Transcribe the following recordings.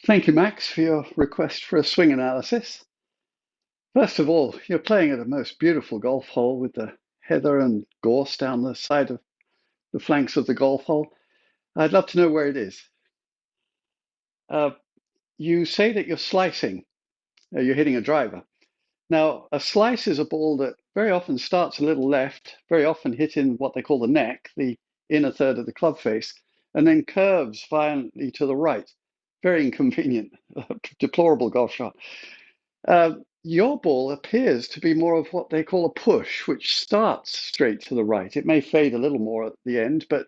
Thank you, Max, for your request for a swing analysis. First of all, you're playing at a most beautiful golf hole with the heather and gorse down the side of the flanks of the golf hole. I'd love to know where it is. Uh, you say that you're slicing, you're hitting a driver. Now, a slice is a ball that very often starts a little left, very often hit in what they call the neck, the inner third of the club face, and then curves violently to the right. Very inconvenient, deplorable golf shot. Your ball appears to be more of what they call a push, which starts straight to the right. It may fade a little more at the end, but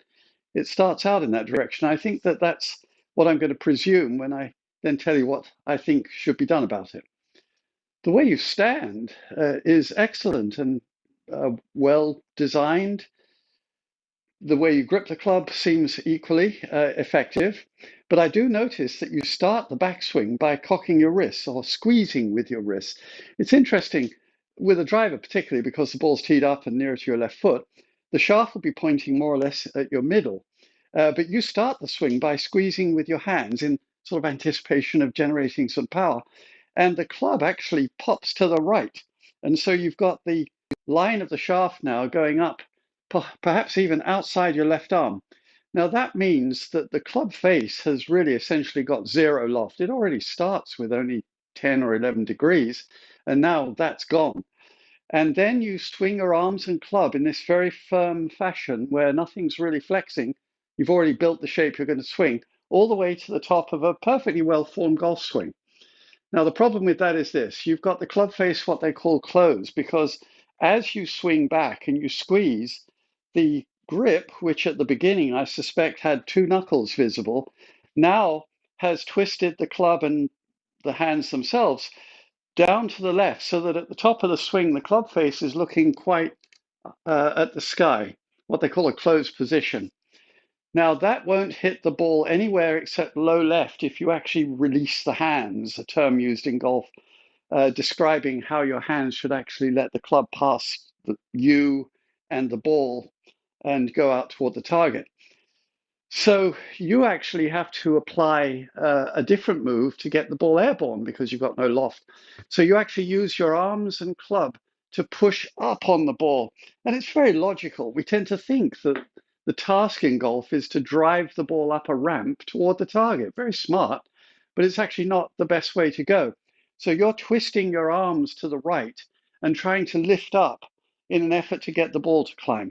it starts out in that direction. I think that that's what I'm going to presume when I then tell you what I think should be done about it. The way you stand is excellent and well designed. The way you grip the club seems equally effective. But I do notice that you start the backswing by cocking your wrists or squeezing with your wrists. It's interesting with a driver, particularly because the ball's teed up and nearer to your left foot, the shaft will be pointing more or less at your middle. But you start the swing by squeezing with your hands in sort of anticipation of generating some power. And the club actually pops to the right. And so you've got the line of the shaft now going up perhaps even outside your left arm. Now, that means that the club face has really essentially got zero loft. It already starts with only 10 or 11 degrees, and now that's gone. And then you swing your arms and club in this very firm fashion where nothing's really flexing. You've already built the shape you're going to swing all the way to the top of a perfectly well-formed golf swing. Now, the problem with that is this. You've got the club face, what they call closed, because as you swing back and you squeeze, the grip, which at the beginning I suspect had two knuckles visible, now has twisted the club and the hands themselves down to the left so that at the top of the swing, the club face is looking quite at the sky, what they call a closed position. Now, that won't hit the ball anywhere except low left if you actually release the hands, a term used in golf, describing how your hands should actually let the club pass you and the ball and go out toward the target. So you actually have to apply a different move to get the ball airborne because you've got no loft. So you actually use your arms and club to push up on the ball. And it's very logical. We tend to think that the task in golf is to drive the ball up a ramp toward the target. Very smart, but it's actually not the best way to go. So you're twisting your arms to the right and trying to lift up in an effort to get the ball to climb.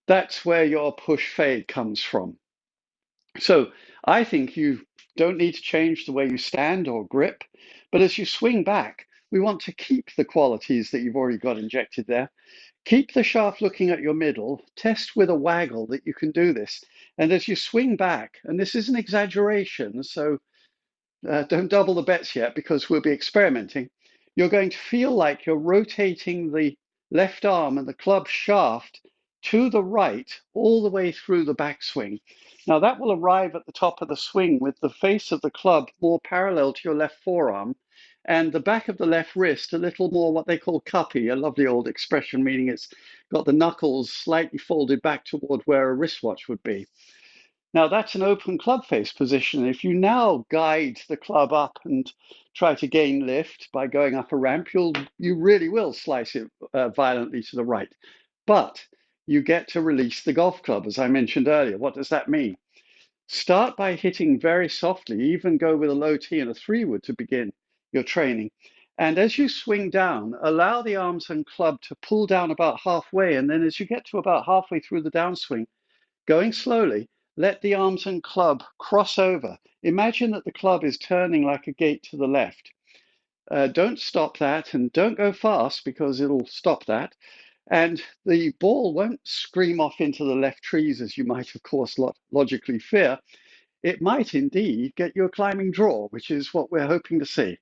That's where your push fade comes from. So I think you don't need to change the way you stand or grip, but as you swing back, we want to keep the qualities that you've already got injected there. Keep the shaft looking at your middle, test with a waggle that you can do this. And as you swing back, and this is an exaggeration, so don't double the bets yet because we'll be experimenting. You're going to feel like you're rotating the left arm and the club shaft to the right all the way through the backswing. Now that will arrive at the top of the swing with the face of the club more parallel to your left forearm and the back of the left wrist a little more what they call cuppy, a lovely old expression meaning it's got the knuckles slightly folded back toward where a wristwatch would be. Now that's an open club face position. If you now guide the club up and try to gain lift by going up a ramp, you really will slice it violently to the right. But you get to release the golf club, as I mentioned earlier. What does that mean? Start by hitting very softly, even go with a low tee and a 3-wood to begin your training. And as you swing down, allow the arms and club to pull down about halfway. And then as you get to about halfway through the downswing, going slowly, let the arms and club cross over. Imagine that the club is turning like a gate to the left. Don't stop that and don't go fast because it'll stop that. And the ball won't scream off into the left trees as you might, of course, logically fear. It might indeed get you a climbing draw, which is what we're hoping to see.